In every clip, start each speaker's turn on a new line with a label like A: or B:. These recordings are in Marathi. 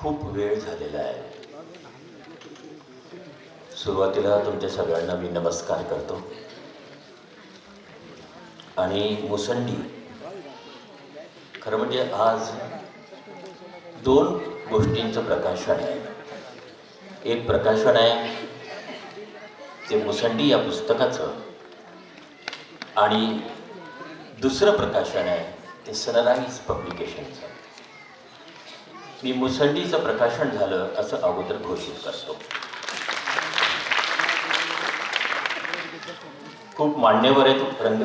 A: खूप वेळ झालेला आहे. सुरुवातीला तुमच्या सगळ्यांना मी नमस्कार करतो. आणि मुसंडी खरं म्हणजे आज दोन गोष्टींचं प्रकाशन आहे. एक प्रकाशन आहे ते मुसंडी या पुस्तकाचं, आणि दुसरं प्रकाशन आहे ते सनराईज पब्लिकेशनचं. मी मुसंडीचं प्रकाशन झालं असं अगोदर घोषित करतो. खूप मान्यवर आहेत रंग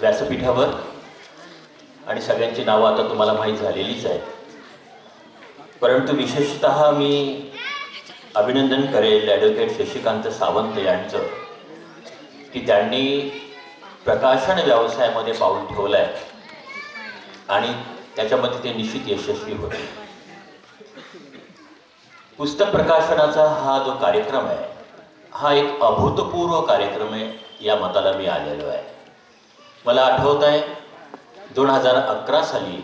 A: व्यासपीठावर, आणि सगळ्यांची नावं आता तुम्हाला माहीत झालेलीच आहेत. परंतु विशेषतः मी अभिनंदन करेल ॲडव्होकेट शशिकांत सावंत यांचं, की त्यांनी प्रकाशन व्यवसायामध्ये पाऊल ठेवलं आहे आणि त्याच्यामध्ये ते निश्चित यशस्वी होते. पुस्तक प्रकाशनाचा हा जो कार्यक्रम आहे हा एक अभूतपूर्व कार्यक्रम आहे या मताला मी आलेलो आहे. मला आठवत आहे 2011 साली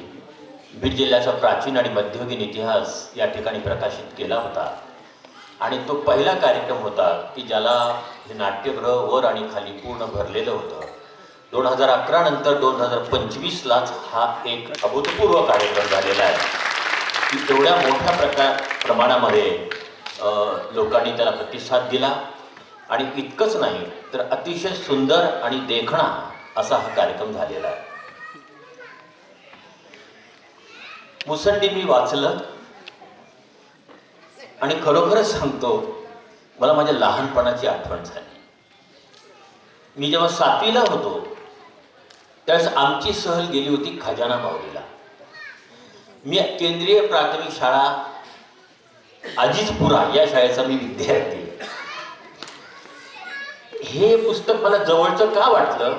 A: बीड जिल्ह्याचा प्राचीन आणि मध्ययुगीन इतिहास या ठिकाणी प्रकाशित केला होता, आणि तो पहिला कार्यक्रम होता की ज्याला हे नाट्यगृह वर आणि खाली पूर्ण भरलेलं होतं. 2011 नंतर 2025लाच हा एक अभूतपूर्व कार्यक्रम झालेला आहे की एवढ्या मोठ्या प्रमाणामध्ये लोकांनी त्याला प्रतिसाद दिला. आणि इतकंच नाही तर अतिशय सुंदर आणि देखणा असा हा कार्यक्रम झालेला आहे. मुसंडी मी वाचलं आणि खरोखरच सांगतो, मला माझ्या लहानपणाची आठवण झाली. मी जेव्हा 7वीला होतो त्यावेळेस आमची सहल गेली होती खजाना बावडीला. मी केंद्रीय प्राथमिक शाळा अजिजपुरा या शाळेचा मी विद्यार्थी. हे पुस्तक मला जवळचं का वाटलं,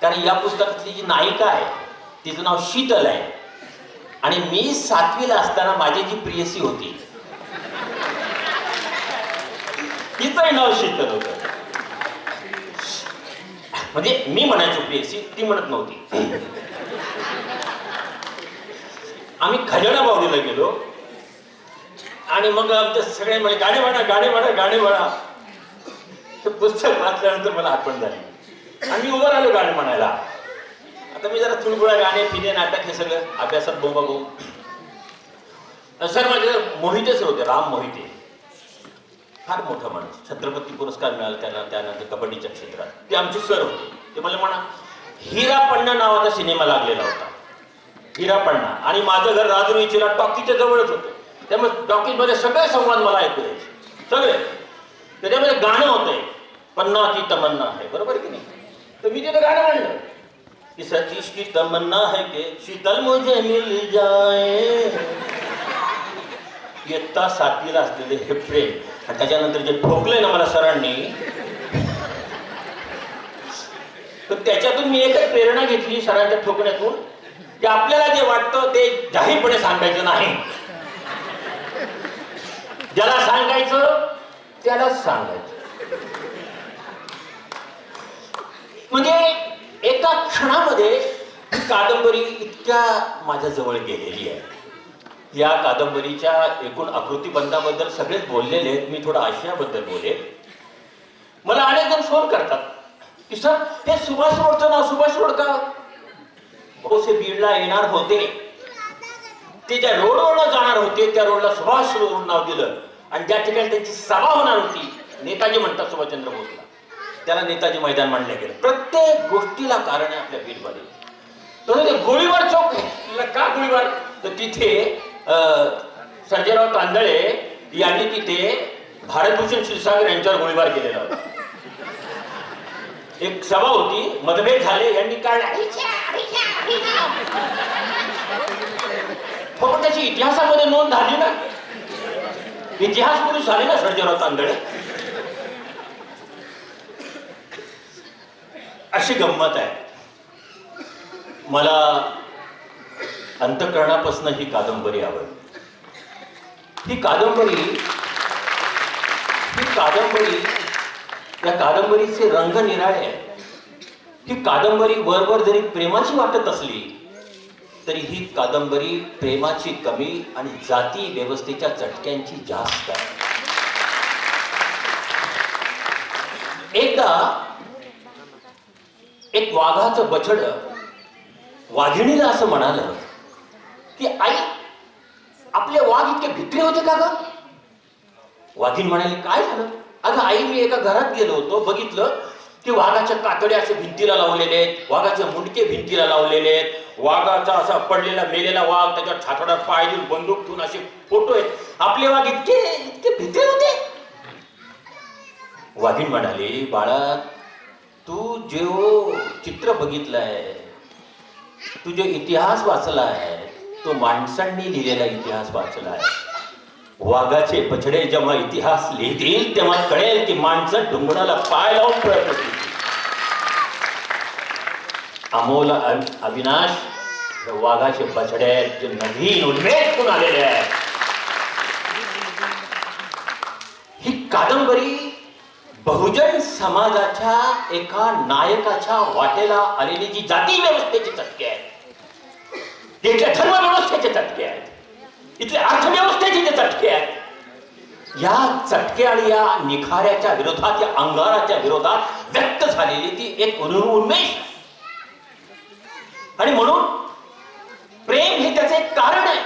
A: कारण या पुस्तकातली जी नायिका आहे तिचं नाव शीतल आहे, आणि मी 7वीला असताना माझी जी प्रियसी होती तिचंही नाव शीतल होतं. म्हणजे मी म्हणायचो प्रियसी, ती म्हणत नव्हती. आम्ही खजाना बावडीला गेलो आणि मग आमचे सगळे म्हणे गाणे म्हणा गाणे म्हणा गाणे म्हणा. ते पुस्तक वाचल्यानंतर मला आठवण झाली आणि मी उभं राहिलो गाणे म्हणायला. आता मी जरा चुलबुळा गाणे फिरे नाटक हे सगळं अभ्यासात बोंबाबोंब. सर माझे मोहिते सर होते, राम मोहिते, फार मोठा माणूस, छत्रपती पुरस्कार मिळाला त्यांना त्यानंतर कबड्डीच्या क्षेत्रात. ते आमचे सर होते. ते मला म्हणा हिरा पन्ना नावाचा सिनेमा लागलेला होता, हिरा पन्ना, आणि माझं घर राजुरीच्या टॉकीच्या जवळच होतं. त्यामुळे टॉकीजमध्ये सगळे संवाद मला ऐकू द्यायचे सगळे. त्याच्यामध्ये गाणं होतंय पन्ना की तमन्ना आहे, बरोबर की नाही. तर मी तिथं गाणं म्हणलं की सतीश की तमन्ना है के शीतल मुझे मिल जाए. इयत्ता 7वीला असलेले हे प्रेम, आणि त्याच्यानंतर जे ठोकलंय ना मला सरांनी, तर त्याच्यातून मी एकच प्रेरणा घेतली सरांच्या ठोकण्यातून, की आपल्याला जे वाटतं ते जाहीरपणे सांगायचं नाही. ज्याला सांगायचं त्यालाच सांगायचं. म्हणजे एका क्षणामध्ये कादंबरी इतक्या माझ्या जवळ गेलेली आहे. या कादंबरीच्या एकूण आकृतीबंधाबद्दल सगळेच बोललेले आहेत, मी थोडा आशयाबद्दल बोलेल. मला अनेक जण फोन करतात की सर हे सुभाष रोडचं नाव सुभाष रोड का? हो, ते बीडला येणार होते, ते ज्या रोडवरला जाणार होते त्या रोडला सुभाष रोड नाव दिलं, आणि ज्या ठिकाणी त्यांची सभा होणार होती, नेताजी म्हणतात सुभाषचंद्र बोसला, त्याला नेताजी मैदान मानलं गेलं. प्रत्येक गोष्टीला कारण आहे आपल्या बीडमध्ये. तर ते गोळीबार चौक आहे का गोळीबार, तर तिथे सर्जेराव तांदळे यांनी तिथे भारतभूषण क्षीरसागर यांच्यावर गोळीबार केलेला होता. एक सभा होती, मतभेद झाले, यांनी काढला, पण त्याची इतिहासामध्ये नोंद झाली ना, इतिहास पुरुष झाले ना सर्जेराव तांदळे. अशी गंमत आहे. मला अंतःकरणापासून ही कादंबरी आवडली. ही कादंबरी या कादंबरीचे रंग निराळे आहेत. ही कादंबरी वरवर जरी प्रेमाची वाटत असली तरी ही कादंबरी प्रेमाची कमी आणि जाती व्यवस्थेच्या चटक्यांची जास्त आहे. एकदा एक वाघाचं बछड वाघिणीला असं म्हणालं की आई, आपले वाघ इतके भित्रे होते का ग? वाघीण म्हणाली, काय झालं? अगं आई, मी एका घरात गेलो होतो, बघितलं की वाघाच्या कातड्या असे भिंतीला लावलेले आहेत, वाघाचे मुंडके भिंतीला लावलेले आहेत, वाघाचा असा पडलेला मेलेला वाघ, त्याच्या छातडात पाय देऊन बंदूक ठेवून असे फोटो आहेत. आपले वाघ इतके इतके भित्रे होते. वाघीण म्हणाली, बाळा, तू जो चित्र बघितलंय, तू जो इतिहास वाचलाय, तो माणसांनी लिहिलेला इतिहास वाचला आहे. वाघाचे बछडे जेव्हा इतिहास लिहितील तेव्हा कळेल की माणसं डुंगणाला पाय लावून पळत होती. अमोल अविनाश वाघाचे बछडे आहेत, जे नवीन उन्मेष करून आलेले आहेत. ही कादंबरी बहुजन समाजाच्या एका नायकाच्या वाटेला आलेली जी जाती व्यवस्थेची चटके आहेत, इथल्या धर्म व्यवस्थेचे चटके आहेत, इथले अर्थव्यवस्थेचे जे चटके आहेत, या चटके आणि या निखाऱ्याच्या विरोधात, या अंगाराच्या विरोधात व्यक्त झालेली ती एक उन्मेष. आणि म्हणून प्रेम हे त्याचे एक कारण आहे,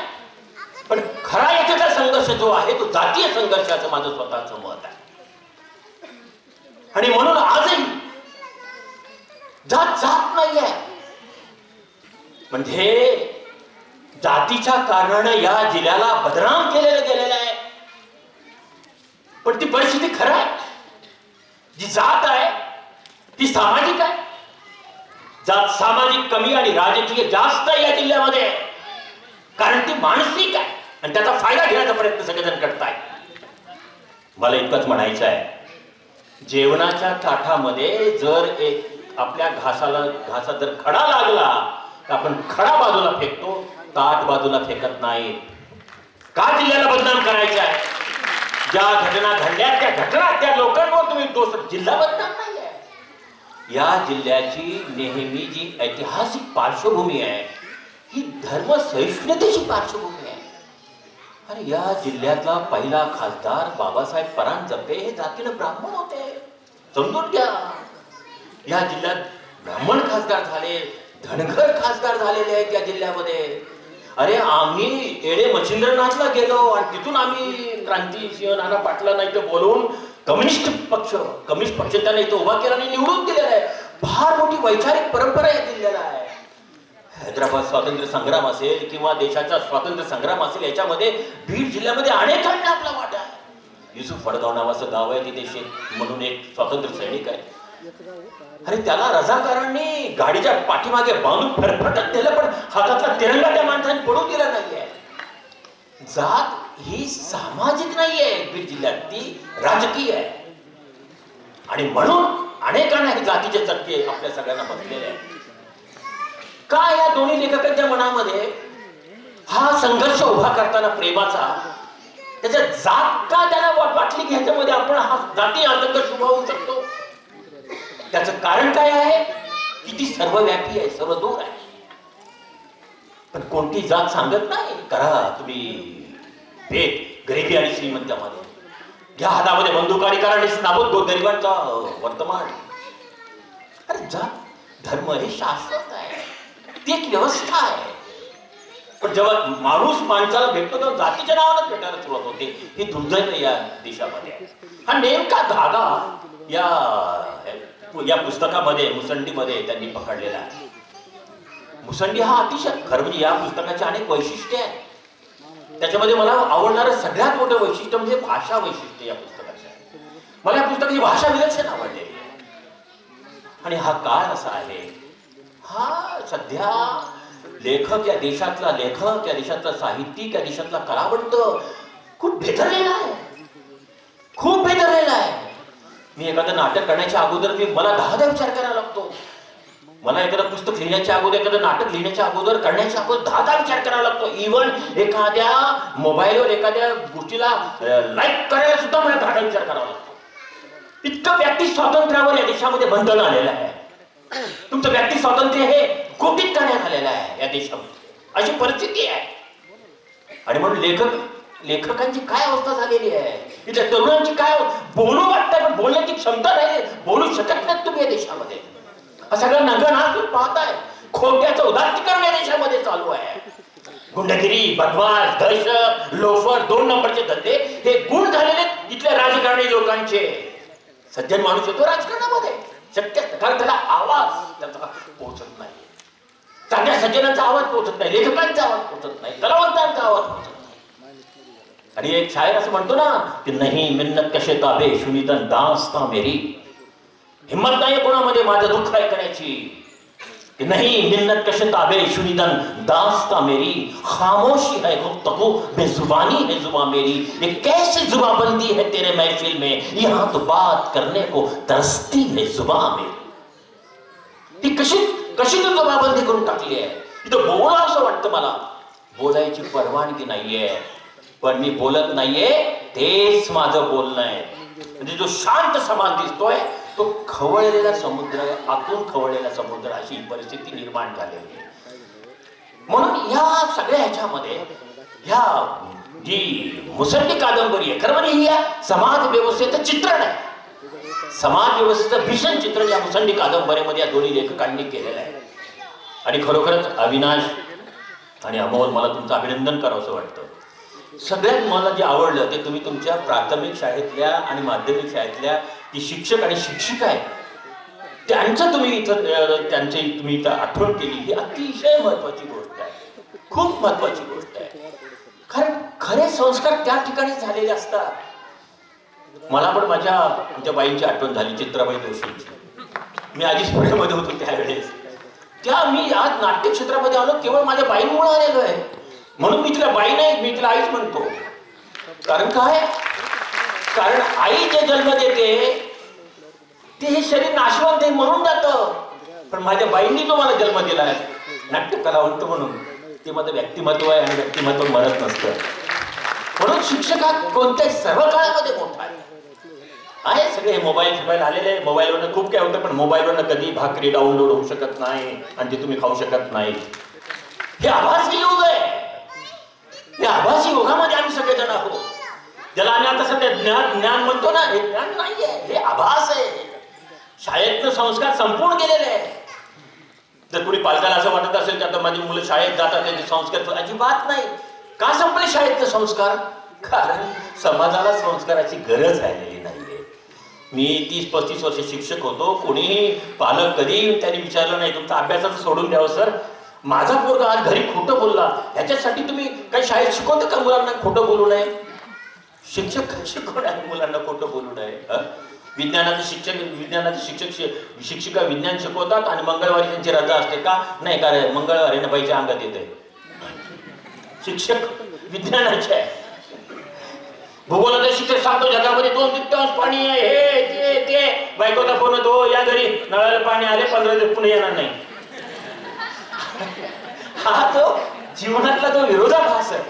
A: पण खरा याचा संघर्ष जो आहे तो जातीय संघर्षाचं माझं स्वतःचं मत आहे. आणि म्हणून आजही जात जात नाहीये, म्हणजे जातीच्या कारणाने या जिल्ह्याला बदनाम केलेलं गेलेलं आहे. पण ती परिस्थिती खरं आहे. जी जात आहे ती सामाजिक आहे. जात सामाजिक कमी आणि राजकीय जास्त आहे या जिल्ह्यामध्ये, कारण ती मानसिक आहे आणि त्याचा फायदा घेण्याचा प्रयत्न सगळेजण करतायत. मला इतकंच म्हणायचं आहे, जेवणाच्या ताटामध्ये जर एक आपल्या घासात जर खडा लागला तर आपण खडा बाजूला फेकतो, ताट बाजूला फेकत नाही. का जिल्ह्याला बदनाम करायचं आहे? ज्या घटना घडल्या त्या घटना, त्या लोकांवर तुम्ही दोष, जिल्हा बदनाम नाही आहे. या जिल्ह्याची नेहमी जी ऐतिहासिक पार्श्वभूमी आहे ही धर्म सहिष्णुतेची पार्श्वभूमी आहे. आणि या जिल्ह्यातला पहिला खासदार बाबासाहेब परांजपे हे जातीनं ब्राह्मण होते. समजून घ्या, या जिल्ह्यात ब्राह्मण खासदार झाले, धनगर खासदार झालेले आहेत या जिल्ह्यामध्ये. अरे आम्ही एडे मच्छिंद्रनाथला गेलो आणि तिथून आम्ही क्रांतिसिंह नाना पाटला नाही तर बोलवून कम्युनिस्ट पक्ष त्यांना इथं उभा केला आणि निवडून दिलेला आहे. फार मोठी वैचारिक परंपरा या जिल्ह्याला आहे. हैदराबाद स्वातंत्र्य संग्राम असेल किंवा देशाचा स्वातंत्र्य संग्राम असेल, याच्यामध्ये बीड जिल्ह्यामध्ये अनेकांना आपला वाटा आहे. युसुफ फडगाव नावाचं गाव आहे, तिथे शेख म्हणून एक स्वातंत्र्य सैनिक आहे. अरे त्याला रजाकारांनी गाडीच्या पाठीमागे बांधून फरफटत नेलं, पण हातातला तिरंगा त्या माणसाने पडू दिला नाहीये. जात ही सामाजिक नाहीये बीड जिल्ह्यात, ती राजकीय आहे. आणि म्हणून अनेकांना हे जातीचे चटके आपल्या सगळ्यांना बसलेले आहेत. का या दोन्ही लेखकांच्या मनामध्ये हा संघर्ष उभा करताना प्रेमाचा, त्याच्या जात का त्याला वाटली की ह्याच्यामध्ये आपण हा जाती संघर्ष उभा होऊ शकतो? त्याचं कारण काय आहे की ती सर्वव्यापी आहे, सर्वदूर आहे. पण कोणती जात सांगत नाही करा तुम्ही भेद गरिबी आणि श्रीमंतामध्ये, घ्या हातामध्ये बंदुकाने करा आणि नाबूद गोरगरिबांचा वर्तमान. अरे जात धर्म हे शाश्वत आहे, ती एक व्यवस्था आहे. पण जेव्हा माणूस माणसाला भेटतो तेव्हा जातीच्या नावानं भेटायला सुरुवात होते. ही दुर्दैव या देशामध्ये. हा नेमका धागा या पुस्तकामध्ये मुसंडीमध्ये त्यांनी पकडलेला आहे. मुसंडी हा अतिशय खरं म्हणजे या पुस्तकाचे अनेक वैशिष्ट्ये आहेत. त्याच्यामध्ये मला आवडणारं सगळ्यात मोठं वैशिष्ट्य म्हणजे भाषा वैशिष्ट्य या पुस्तकाचे. मला या पुस्तकाची भाषा विलक्षण आवडलेली आहे. आणि हा काळ असा आहे, हा सध्या लेखक, या देशातला लेखक, या देशातला साहित्यिक, या देशातला कलावंत खूप भेदरलेला आहे, खूप भेदरलेला आहे. मी एखादं नाटक करण्याच्या अगोदर मला 10दा विचार करायला लागतो. मला एखादं पुस्तक लिहिण्याच्या अगोदर, एखादं नाटक लिहिण्याच्या अगोदर, करण्याच्या अगोदर 10दा विचार करावा लागतो. इव्हन एखाद्या मोबाईलवर एखाद्या गोष्टीला लाईक करायला सुद्धा मला 10दा विचार करावा लागतो. इतकं व्यक्ती स्वातंत्र्यावर या देशामध्ये बंधन आलेलं आहे. तुमचं व्यक्ती स्वातंत्र्य हे गोटीत करण्यात आलेलं आहे या देशामध्ये. अशी परिस्थिती आहे. आणि म्हणून लेखकांची काय अवस्था झालेली आहे, इथल्या तरुणांची काय, बोलू वाटतं पण बोलण्याची क्षमता नाही, बोलू शकत नाही तुम्ही या देशामध्ये. हा सगळं नगरनाथ तुम्ही पाहताय, खोट्याचं उदात्तीकरण या देशामध्ये चालू आहे. गुंडगिरी, बदमाश, दहशत, लोफर, 2 नंबरचे धंदे हे गुण झालेले इथल्या राजकारणी लोकांचे. सज्जन माणूस येतो राजकारणामध्ये शक्य, कारण त्याला आवाज त्याचा पोहोचत नाही. चांगल्या सज्जनांचा आवाज पोहोचत नाही, लेखकांचा आवाज पोहोचत नाही, कलावंतांचा आवाज पोहोचत नाही. आणि एक शायर असं म्हणतो ना की नाही मिन्नत कशे ताबे शुनिदन दास्ता मेरी. हिम्मत नाही कोणामध्ये माझं दुःख ऐकण्याची. कि नहीं मिन्नत कशे ताबे शुनिदन दास्ता मेरी. खामोशी है गुफ्तगू बेजुबानी है जुबा मेरी. ये कैसी जुबाबंदी है तेरे महफिल में, यहाँ तो बात करने को तरसती है जुबा मेरी. ती कशी तू जुबाबंदी करून टाकली आहे. इथं बोला असं वाटतं मला, बोलायची परवानगी नाहीये, पण मी बोलत नाहीये, तेच माझं बोलणं आहे. म्हणजे जो शांत समाज दिसतोय तो खवळलेला समुद्र, आतून खवळलेला समुद्र, अशी परिस्थिती निर्माण झालेली आहे. म्हणून या सगळ्या ह्याच्यामध्ये ह्या जी मुसंडी कादंबरी आहे, खरं म्हणजे ही या समाज व्यवस्थेचं चित्रण आहे. समाज व्यवस्थेचं भीषण चित्रण या मुसंडी कादंबरीमध्ये या दोन्ही लेखकांनी केलेलं आहे. आणि खरोखरच अविनाश आणि अमोल, मला तुमचं अभिनंदन करावंसं वाटतं. सगळ्यात मला जे आवडलं ते तुम्ही तुमच्या प्राथमिक शाळेतल्या आणि माध्यमिक शाळेतल्या जी शिक्षक आणि शिक्षिका आहेत त्यांचं तुम्ही इथं आठवण केली. ही अतिशय महत्वाची गोष्ट आहे, खूप महत्वाची गोष्ट आहे. कारण खरे संस्कार त्या ठिकाणी झालेले असतात. मला पण आमच्या बाईंची आठवण झाली, चित्राबाई जोशींची. मी आधीच पुण्यामध्ये होतो त्यावेळेस. मी आज नाट्य क्षेत्रामध्ये आलो केवळ माझ्या बाईंमुळे आलेलो आहे. म्हणून मी तिला बाई नाही, मी तिला आईच म्हणतो. कारण काय, कारण आई जे जन्म देते ते हे शरीर नाशवंत आहे म्हणून जातं. पण माझ्या बाईंनी जो मला जन्म दिला आहे नाट्य कलावंत म्हणून, ते माझं व्यक्तिमत्व आहे आणि व्यक्तिमत्व मरत नसतं. म्हणून शिक्षक हा कोणत्याही सर्व काळामध्ये मोठा आहे. सगळे मोबाईल आलेले, मोबाईलवरनं खूप काय होतं, पण मोबाईलवरनं कधी भाकरी डाउनलोड होऊ शकत नाही आणि ते तुम्ही खाऊ शकत नाही. हे आभासी युग आहे. या आभासी युगामध्ये आम्ही सगळेजण आहोत. ज्याला आम्ही आता सध्या ज्ञान म्हणतो ना, हे ज्ञान नाहीये, हे आभास आहे. शाळेतले संस्कार संपूर्ण गेलेले आहे. जर कुणी पालकाला असं वाटत असेल की आता माझी मुलं शाळेत जातात त्यांचे संस्कार, अजिबात नाही. का संपले शाळेतले संस्कार? कारण समाजाला संस्काराची गरज राहिलेली नाहीये. मी 30-35 वर्ष शिक्षक होतो. कोणीही पालक कधी त्यांनी विचारलं नाही तुमचा अभ्यासाचं सोडून द्यावं सर, माझा पोरगा आज घरी खोटं बोलला, ह्याच्यासाठी तुम्ही काही शाळेत शिकवता का मुलांना खोटं बोलू नये? शिक्षक शिकवणार मुलांना खोटं बोलू नये? विज्ञानाचे शिक्षिका विज्ञान शिकवतात आणि मंगळवारी त्यांची रजा असते का? नाही, कारण मंगळवारी ना बाईच्या अंगात येते. शिक्षक विज्ञानाचे आहे. भूगोलाचा शिक्षक सांगतो जगामध्ये 2/3 पाणी आहे, हे ते बायकोचा फोन होतो, या घरी नळाला पाणी आले, 15 दिवस पुणे येणार नाही. हा तो जीवनातला जो विरोधाभास आहे.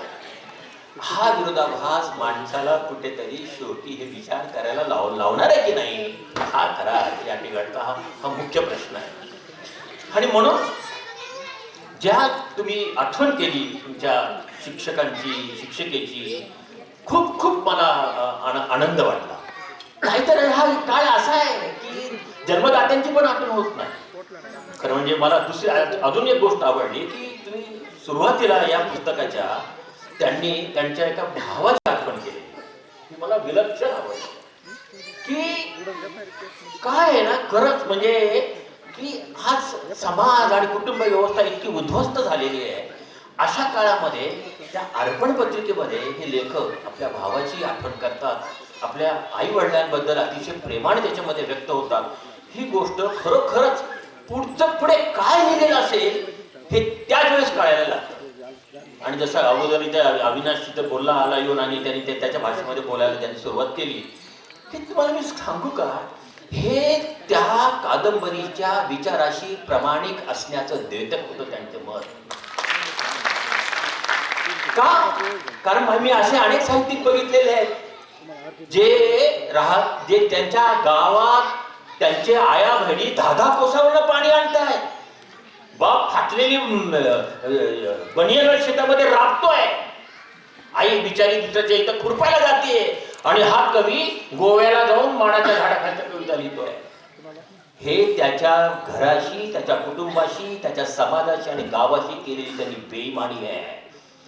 A: हा विरोधाभास माणसाला कुठेतरी शेवटी हे विचार करायला लावणार आहे की नाही, हा खरा या ठिकाणचा हा मुख्य प्रश्न आहे. आणि म्हणून ज्या तुम्ही आठवण केली तुमच्या शिक्षकांची, शिक्षिकेची, खूप खूप मला आनंद वाटला. नाहीतर हा काळ असा आहे की जन्मदात्यांची पण आठवण होत नाही. खरं म्हणजे मला अजून एक गोष्ट आवडली की तुम्ही सुरुवातीला या पुस्तकाच्या त्यांनी त्यांच्या एका भावाची आठवण केली. मला विलक्षण आवडली की काय आहे ना, खरंच म्हणजे की आज समाज आणि कुटुंब व्यवस्था इतकी उद्ध्वस्त झालेली आहे. अशा काळामध्ये त्या अर्पण पत्रिकेमध्ये हे लेखक आपल्या भावाची आठवण करतात, आपल्या आई वडिलांबद्दल अतिशय प्रेमाने त्याच्यामध्ये व्यक्त होतात. ही गोष्ट खरोखरच पुढे काय लिहिलेलं असेल हे त्याच वेळेस कळायला लागतं. आणि जसं अगोदर इथे अविनाश तिथं बोलला आला येऊन आणि त्यांनी ते त्याच्या भाषेमध्ये बोलायला त्यांनी सुरुवात केली, की तुम्हाला मी सांगू का, हे त्या कादंबरीच्या विचाराशी प्रामाणिक असण्याचं द्योतक होतं त्यांचं मत. का? कारण मी असे अनेक साहित्यिक बघितलेले आहेत जे त्यांच्या गावात त्यांचे आया बहिणी 10-10 कोसावरनं पाणी आणतायत. बाप फाटलेली बनियान शेतामध्ये राबतोय, आई बिचारी दुसऱ्याच्या इथं खुरपायला जाते, आणि हा कवी गोव्याला जाऊन माडाच्या झाडाखालच्या कविता लिहितोय. हे त्याच्या घराशी, त्याच्या कुटुंबाशी, त्याच्या समाजाशी आणि गावाशी केलेली त्यांनी बेईमानी आहे.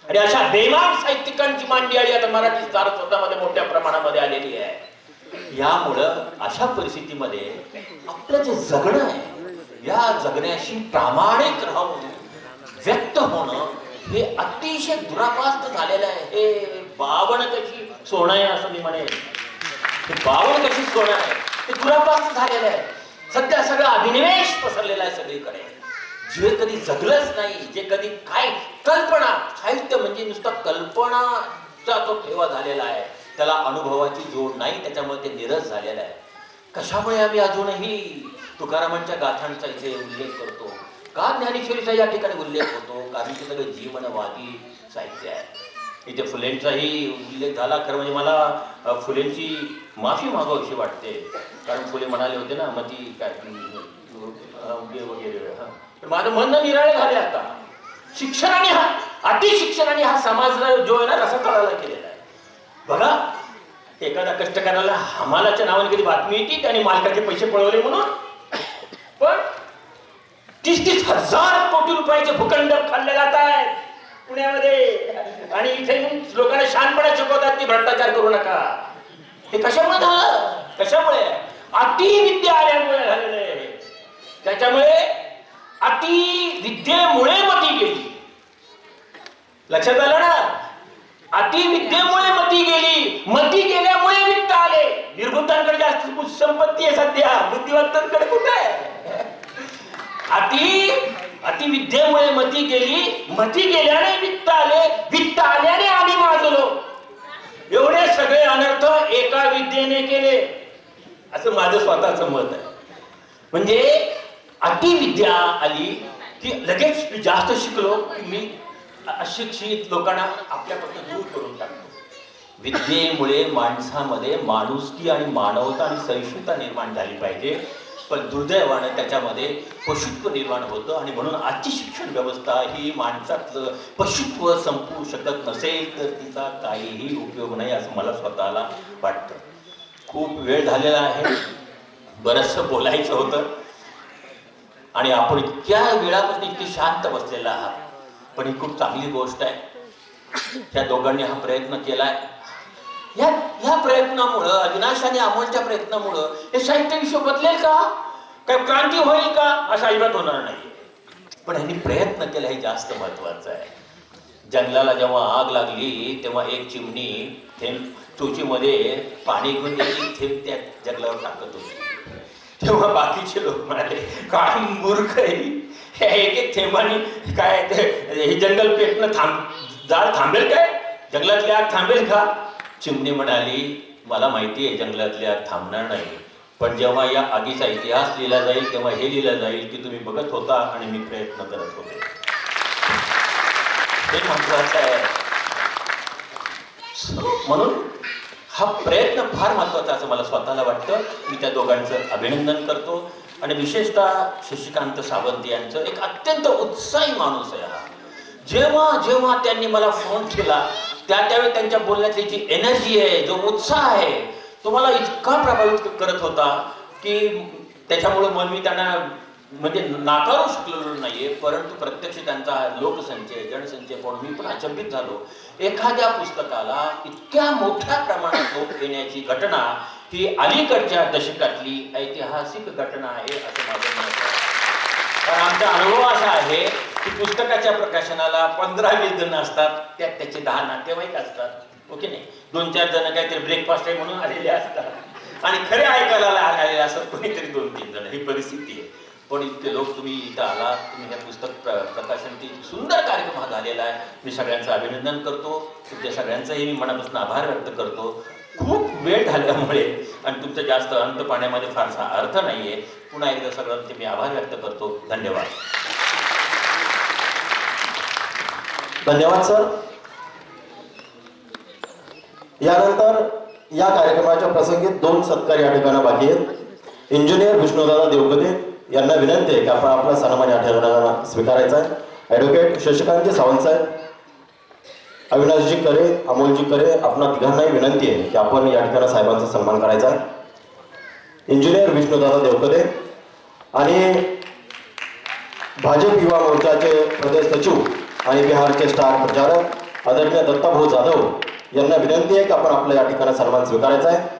A: आणि अशा बेईमान साहित्यिकांची मांडियाळी आता मराठी सारस्वतामध्ये मोठ्या प्रमाणामध्ये आलेली आहे. यामुळं अशा परिस्थितीमध्ये आपलं जे जगणं आहे, या जगण्याशी प्रामाणिक राहून व्यक्त होणं हे अतिशय दुरापास्त झालेलं आहे. हे बावण कशी सोनं आहे असं मी म्हणेन. हे बावण कशी सोनं आहे ते दुरापास्त झालेलं आहे. सध्या सगळं अभिनिवेश पसरलेला आहे सगळीकडे. जे कधी जगलंच नाही, जे कधी काय कल्पना, साहित्य म्हणजे नुसता कल्पनाचा तो ठेवा झालेला आहे, त्याला अनुभवाची जोड नाही, त्याच्यामुळे ते निरस झालेलं आहे. कशामुळे आम्ही अजूनही तुकारामांच्या गाथांचा इथे उल्लेख करतो, का ज्ञानेश्वरीचा या ठिकाणी उल्लेख होतो? कारण ते सगळं जीवनवादी साहित्य आहे. इथे फुलेंचाही उल्लेख झाला. खरं म्हणजे मला फुलेंची माफी मागावीशी वाटते, कारण फुले म्हणाले होते ना मती काय वगैरे. पण माझं म्हणणं निराळे झाले आता. शिक्षणाने हा अतिशिक्षणाने हा समाज जो आहे ना रसा तळाला केलेला आहे. बघा, एखादा कष्टकऱ्याला हमालाच्या नावाने कधी बातमी येते त्याने मालकाचे पैसे पळवले म्हणून, पण 30-30 हजार कोटी रुपयाचे भूखंड खाल्ले जात आहेत पुण्यामध्ये, आणि इथे लोकांना शहाणपणा शिकवतात की भ्रष्टाचार करू नका. हे कशामुळे झालं? कशामुळे? अतिविद्या आल्यामुळे झालेलं आहे. त्याच्यामुळे अतिविद्येमुळे मती गेली. लक्षात आलं ना? अतिविद्येमुळे मती गेली, मती गेल्यामुळे वित्त आले. निर्बुद्धांकडे जास्त संपत्ती आहे सध्या, बुद्धिवंतांकडे कुठे आहे? अतिविद्येमुळे मती गेली, मती गेल्याने वित्त आले, वित्त आल्याने आम्ही माजलो. एवढे सगळे अनर्थ एका विद्येने केले, असं माझं स्वतःचं मत आहे. म्हणजे अतिविद्या आली की लगेच मी जास्त शिकलो की मी अशिक्षित लोकांना आपल्यापासून दूर करून टाकतो. विद्येमुळे माणसामध्ये माणुसकी आणि मानवता आणि सहिष्णुता निर्माण झाली पाहिजे, पण दुर्दैवानं त्याच्यामध्ये पशुत्व निर्माण होतं. आणि म्हणून आजची शिक्षण व्यवस्था ही माणसाचं पशुत्व संपवू शकत नसेल तर तिचा काहीही उपयोग नाही, असं मला स्वतःला वाटतं. खूप वेळ झालेला आहे, बरंचसं बोलायचं होतं, आणि आपण इतक्या वेळापासून इतकी शांत बसलेला आहात, पण ही खूप चांगली गोष्ट आहे. त्या दोघांनी हा प्रयत्न केलाय. या प्रयत्नामुळं, अविनाश आणि अमोलच्या प्रयत्नामुळं हे साहित्य विश्व बदलेल का? काय क्रांती होईल का? असं अजिबात होणार नाही. पण ह्यांनी प्रयत्न केला हे जास्त महत्वाचं आहे. जंगलाला जेव्हा आग लागली तेव्हा एक चिमणी थेंब चोचीमध्ये पाणी घेऊन थेंब त्या जंगलावर टाकत होती. तेव्हा बाकीचे लोक म्हणाले, काय मूर्ख आहे, एक एक थेंबानी काय हे जंगल पेटणं जाळ थांबेल काय? जंगलातली आग थांबेल का? चिमणी म्हणाली, मला माहिती आहे जंगलातली आग थांबणार नाही, पण जेव्हा या आगीचा इतिहास लिहिला जाईल तेव्हा हे लिहिलं जाईल की तुम्ही बघत होता आणि मी प्रयत्न करत होते. हे महत्वाचं आहे. म्हणून हा प्रयत्न फार महत्वाचा असं मला स्वतःला वाटतं. मी त्या दोघांचं अभिनंदन करतो, आणि विशेषतः शशिकांत सावंत यांचं एक अत्यंत उत्साही माणूस आहे हा. जेव्हा जेव्हा त्यांनी मला फोन केला त्यावेळी त्यांच्या बोलण्यातली जी एनर्जी आहे, जो उत्साह आहे, तो मला इतका प्रभावित करत होता की त्याच्यामुळं मग मी त्यांना म्हणजे नाकारू शकलेलो नाहीये, परंतु प्रत्यक्ष त्यांचा लोकसंचय जनसंचय पाहून मी पण अचंबित झालो. एखाद्या पुस्तकाला इतक्या मोठ्या प्रमाणात लोक येण्याची घटना ही अलीकडच्या दशकातली ऐतिहासिक घटना आहे असं माझं मत आहे. कारण आमचा अनुभव असा आहे की पुस्तकाच्या प्रकाशनाला 15-20 जण असतात, त्यात त्याचे 10 नातेवाईक असतात. ओके नाही, 2-4 जण काहीतरी ब्रेकफास्ट आहे म्हणून आलेले असतात, आणि खरे ऐकायला आलेले असतात कोणीतरी 2-3 जण. ही परिस्थिती आहे. पण इतके लोक तुम्ही इथं आला, तुम्ही हे पुस्तक प्रकाशन सुंदर कार्यक्रम हा झालेला आहे. मी सगळ्यांचं अभिनंदन करतो, तुमच्या सगळ्यांचाही मी मनापासून आभार व्यक्त करतो. खूप वेळ झाल्यामुळे आणि तुमचं जास्त अंत पाण्यामध्ये फारसा अर्थ नाहीये. पुन्हा एकदा सगळ्यांचे मी आभार व्यक्त करतो. धन्यवाद.
B: धन्यवाद सर. यानंतर या कार्यक्रमाच्या प्रसंगी 2 सत्कार या ठिकाणी बाकी आहेत. इंजिनियर विष्णुदादा देवगते यांना विनंती आहे की आपण आपला सन्मान या ठिकाणी स्वीकारायचा आहे. ॲडव्होकेट शशिकांतजी सावंत साहेब, अविनाशजी करे, अमोलजी करे, आपणा तिघांनाही विनंती आहे की आपण या ठिकाणी साहेबांचा सन्मान करायचा आहे. इंजिनियर विष्णुदादा देवकरे आणि भाजप युवा मोर्चाचे प्रदेश सचिव आणि बिहारचे स्टार प्रचारक आदरणीय दत्ताभाऊ जाधव यांना विनंती आहे की आपण आपल्या या ठिकाणी सन्मान स्वीकारायचा आहे.